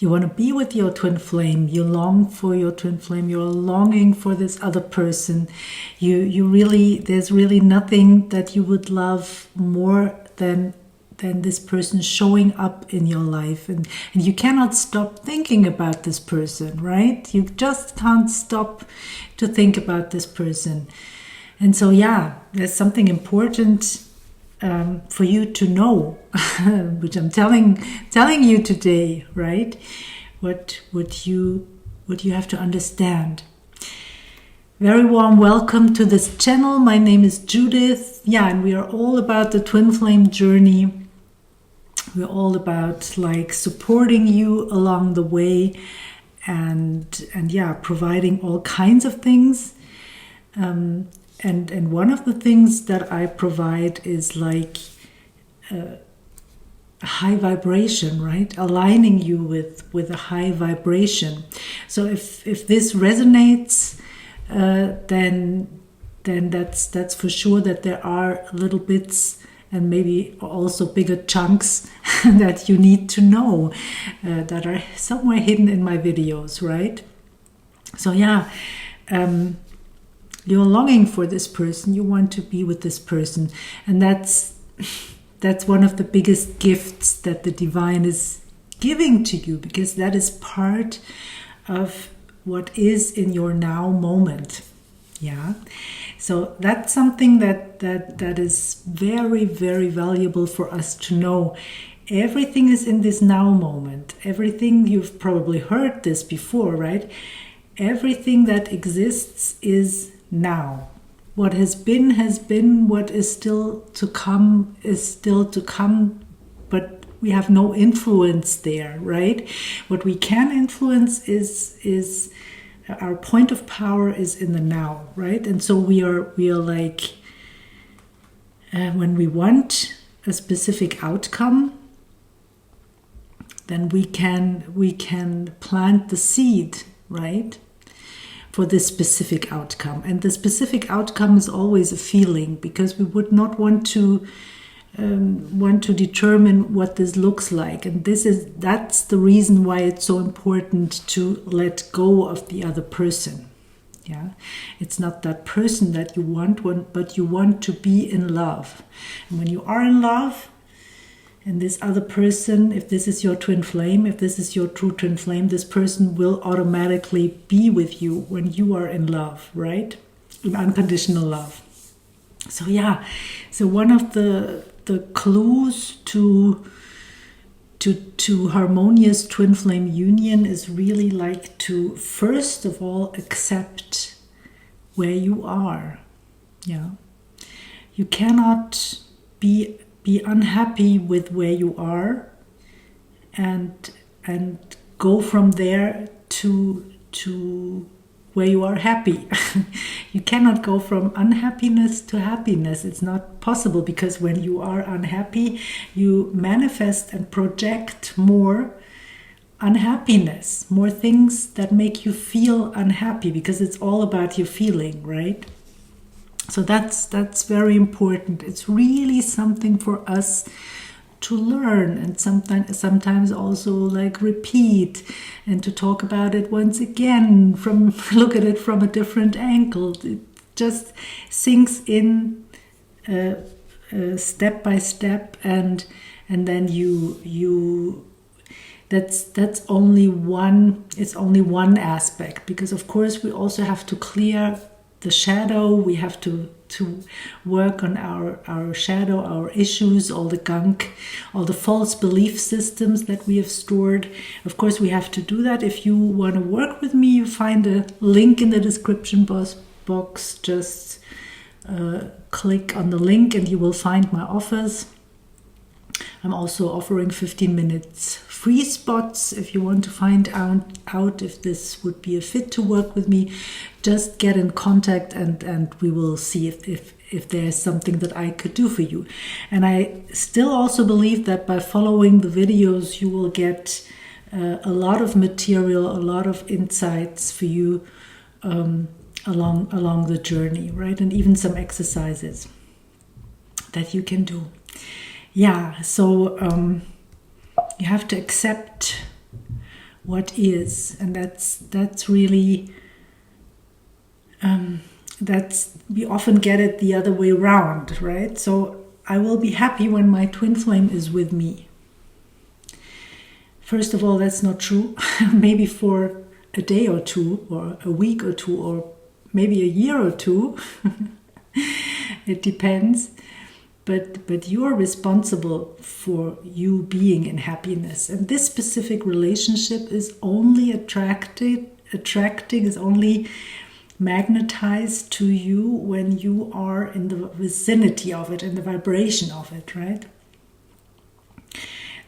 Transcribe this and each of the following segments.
You want to be with your twin flame. You long for your twin flame. You're longing for this other person. There's really nothing that you would love more than this person showing up in your life. And you cannot stop thinking about this person, right? You just can't stop to think about this person. And so, yeah, there's something important for you to know, which I'm telling you today, right? What you have to understand. Very warm welcome to this channel. My name is Judith. Yeah, and we are all about the twin flame journey. We're all about like supporting you along the way, and yeah, providing all kinds of things. And one of the things that I provide is like a high vibration, right? Aligning you with a high vibration. So if this resonates, then that's for sure that there are little bits and maybe also bigger chunks that you need to know that are somewhere hidden in my videos, right? So yeah, you're longing for this person. You want to be with this person, and that's one of the biggest gifts that the divine is giving to you, because that is part of what is in your now moment. Yeah, so that's something that is very, very valuable for us to know. Everything is in this now moment. Everything, you've probably heard this before, right? Everything that exists is now. What has been. What is still to come is still to come, but we have no influence there, right? What we can influence is our point of power is in the now, right? And so we are like, when we want a specific outcome, then we can plant the seed, right, for this specific outcome. And the specific outcome is always a feeling, because we would not want to determine what this looks like. And that's the reason why it's so important to let go of the other person. Yeah, it's not that person that you want, but you want to be in love. And when you are in love, and this other person, if this is your twin flame, if this is your true twin flame, this person will automatically be with you when you are in love, right? In unconditional love. So yeah, so one of the clues to harmonious twin flame union is really like to, first of all, accept where you are. Yeah, you cannot be unhappy with where you are and go from there to where you are happy. You cannot go from unhappiness to happiness. It's not possible, because when you are unhappy, you manifest and project more unhappiness, more things that make you feel unhappy, because it's all about your feeling, right? So that's very important. It's really something for us to learn, and sometimes also like repeat, and to talk about it once again, look at it from a different angle. It just sinks in step by step, and then you that's only one. It's only one aspect, because of course we also have to clear the shadow. We have to work on our shadow, our issues, all the gunk, all the false belief systems that we have stored. Of course, we have to do that. If you want to work with me, you find a link in the description box. Just click on the link and you will find my offers. I'm also offering 15 minutes free spots. If you want to find out if this would be a fit to work with me, just get in contact and we will see if there's something that I could do for you. And I still also believe that by following the videos, you will get a lot of material, a lot of insights for you along the journey, right? And even some exercises that you can do. Yeah, so you have to accept what is. And that's really, we often get it the other way around, right? So I will be happy when my twin flame is with me. First of all, that's not true. Maybe for a day or two, or a week or two, or maybe a year or two. It depends. But you are responsible for you being in happiness. And this specific relationship is only attracting, is only magnetized to you when you are in the vicinity of it, in the vibration of it, right?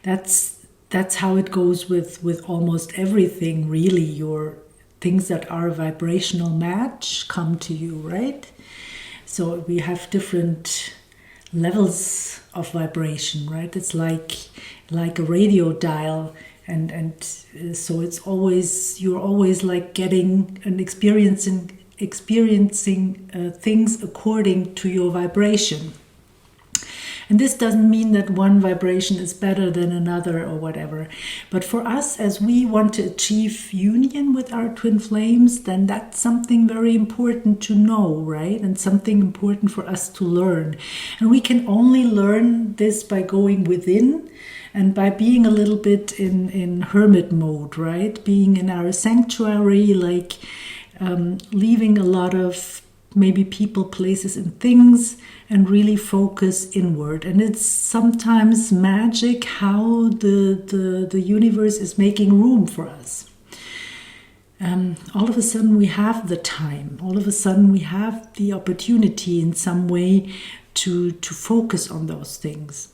That's how it goes with almost everything, really. Your things that are a vibrational match come to you, right? So we have different levels of vibration, right? It's like a radio dial, and so it's always, you're always like getting and experiencing things according to your vibration. And this doesn't mean that one vibration is better than another or whatever. But for us, as we want to achieve union with our twin flames, then that's something very important to know, right? And something important for us to learn. And we can only learn this by going within and by being a little bit in hermit mode, right? Being in our sanctuary, like leaving a lot of maybe people, places, and things, and really focus inward. And it's sometimes magic how the universe is making room for us. All of a sudden we have the time. All of a sudden we have the opportunity in some way to focus on those things.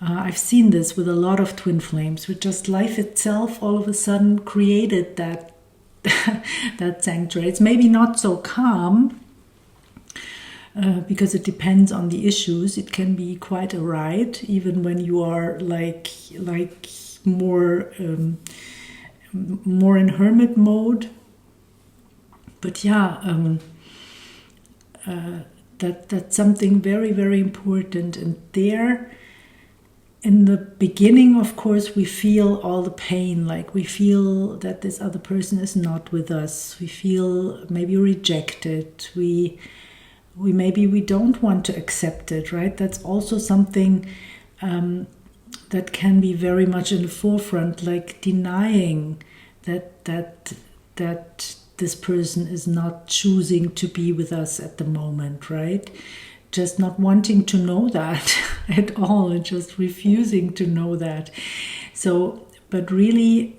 I've seen this with a lot of twin flames, with just life itself all of a sudden created that that sanctuary. It's maybe not so calm because it depends on the issues. It can be quite a ride, even when you are like more in hermit mode. But yeah, that's something very, very important. And there, in the beginning, of course, we feel all the pain, like we feel that this other person is not with us. We feel maybe rejected. We don't want to accept it, right? That's also something that can be very much in the forefront, like denying that this person is not choosing to be with us at the moment, right? Just not wanting to know that at all, and just refusing to know that. So, but really,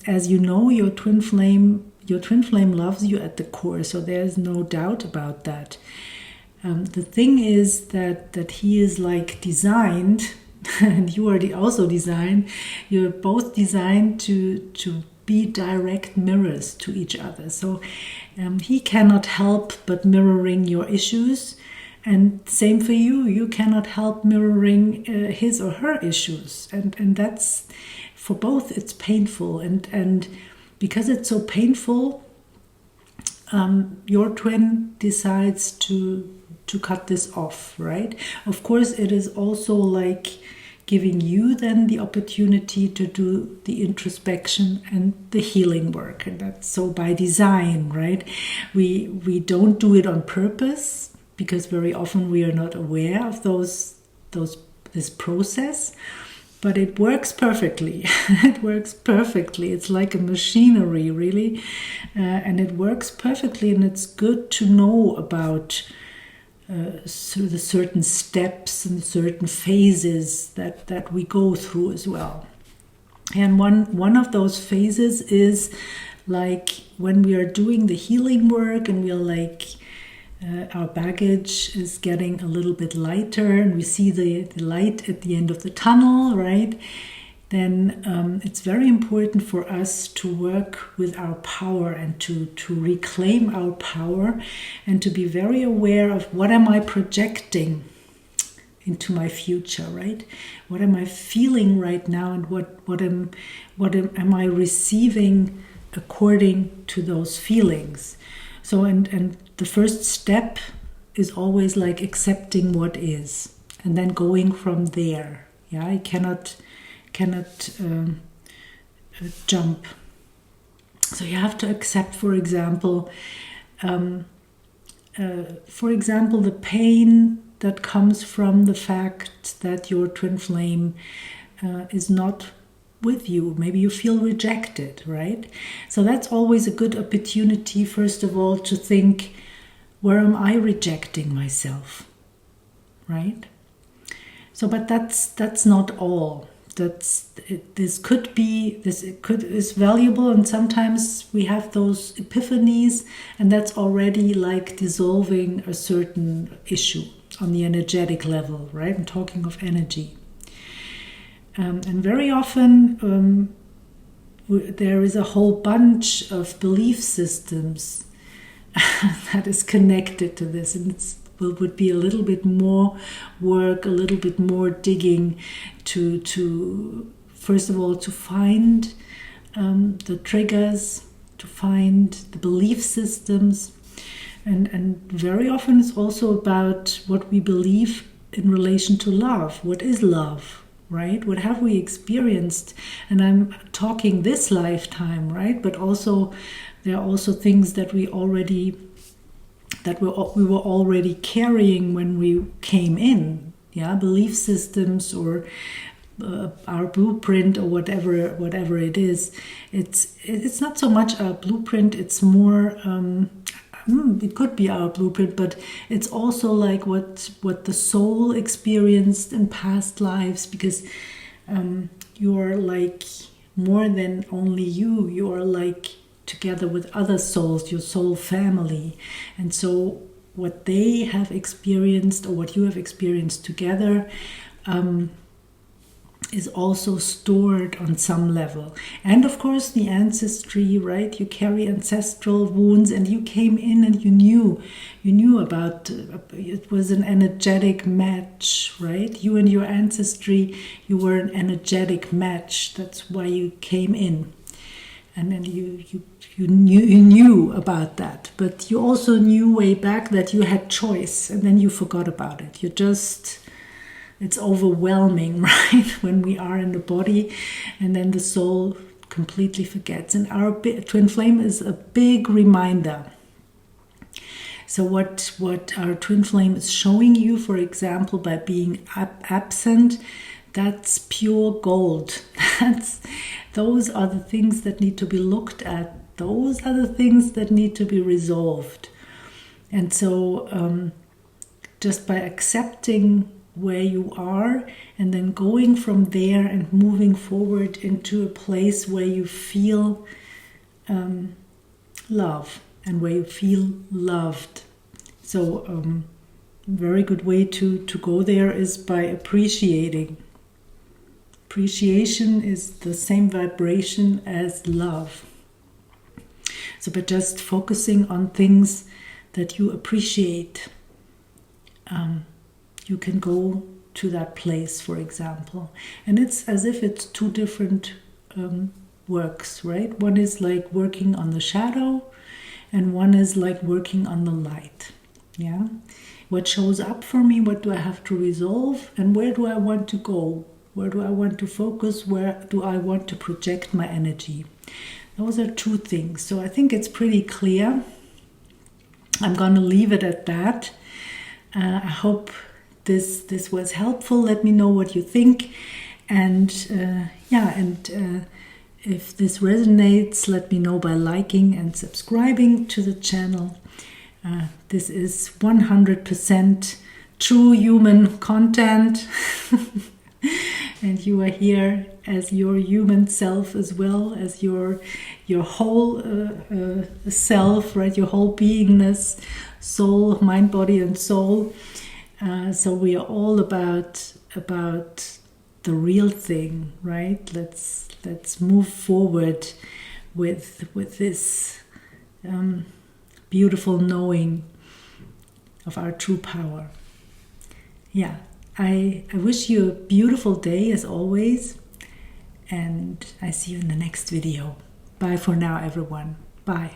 as you know, your twin flame loves you at the core. So there's no doubt about that. The thing is that he is like designed, and you are also designed. You're both designed to be direct mirrors to each other. So he cannot help but mirroring your issues. And same for you. You cannot help mirroring his or her issues. And that's, for both, it's painful. And because it's so painful, your twin decides to cut this off, right? Of course, it is also like giving you then the opportunity to do the introspection and the healing work. And that's so by design, right? We don't do it on purpose, because very often we are not aware of this process, but it works perfectly. It works perfectly. It's like a machinery, really, and it works perfectly. And it's good to know about the certain steps and certain phases that we go through as well. And one of those phases is like when we are doing the healing work, and we are like, our baggage is getting a little bit lighter, and we see the light at the end of the tunnel, right? Then it's very important for us to work with our power and to reclaim our power, and to be very aware of what am I projecting into my future, right? What am I feeling right now, and what am I receiving according to those feelings? So and the first step is always like accepting what is, and then going from there. Yeah, I cannot jump. So you have to accept, for example, the pain that comes from the fact that your twin flame is not with you. Maybe you feel rejected, right? So that's always a good opportunity, first of all, to think, where am I rejecting myself, right? So, but that's not all. This is valuable, and sometimes we have those epiphanies, and that's already like dissolving a certain issue on the energetic level, right? I'm talking of energy. And very often there is a whole bunch of belief systems that is connected to this, and it would be a little bit more work, a little bit more digging to first of all, to find the triggers, to find the belief systems, and very often it's also about what we believe in relation to love. What is love, right? What have we experienced? And I'm talking this lifetime, right? But also there are also things that we were already carrying when we came in, yeah, belief systems or our blueprint or whatever it is. It's not so much our blueprint. It's more it could be our blueprint, but it's also like what the soul experienced in past lives, because you are like more than only you. You are like together with other souls, your soul family. And so what they have experienced or what you have experienced together is also stored on some level. And of course the ancestry, right? You carry ancestral wounds, and you came in and you knew about it was an energetic match, right? You and your ancestry, you were an energetic match. That's why you came in. And then you knew about that, but you also knew way back that you had choice, and then you forgot about it. It's overwhelming, right? When we are in the body, and then the soul completely forgets. And our twin flame is a big reminder. So what our twin flame is showing you, for example, by being absent, that's pure gold. Those are the things that need to be looked at. Those are the things that need to be resolved. And so just by accepting where you are and then going from there and moving forward into a place where you feel love and where you feel loved. So a very good way to go there is by appreciating. Appreciation is the same vibration as love. So by just focusing on things that you appreciate, you can go to that place, for example. And it's as if it's two different works, right? One is like working on the shadow, and one is like working on the light. Yeah. What shows up for me? What do I have to resolve? And where do I want to go? Where do I want to focus? Where do I want to project my energy? Those are two things. So I think it's pretty clear. I'm going to leave it at that. I hope this was helpful. Let me know what you think. And if this resonates, let me know by liking and subscribing to the channel. This is 100% true human content. And you are here as your human self as well as your whole self, right? Your whole beingness, soul, mind, body, and soul. So we are all about the real thing, right? Let's move forward with this beautiful knowing of our true power. Yeah. I wish you a beautiful day as always, and I see you in the next video. Bye for now, everyone. Bye.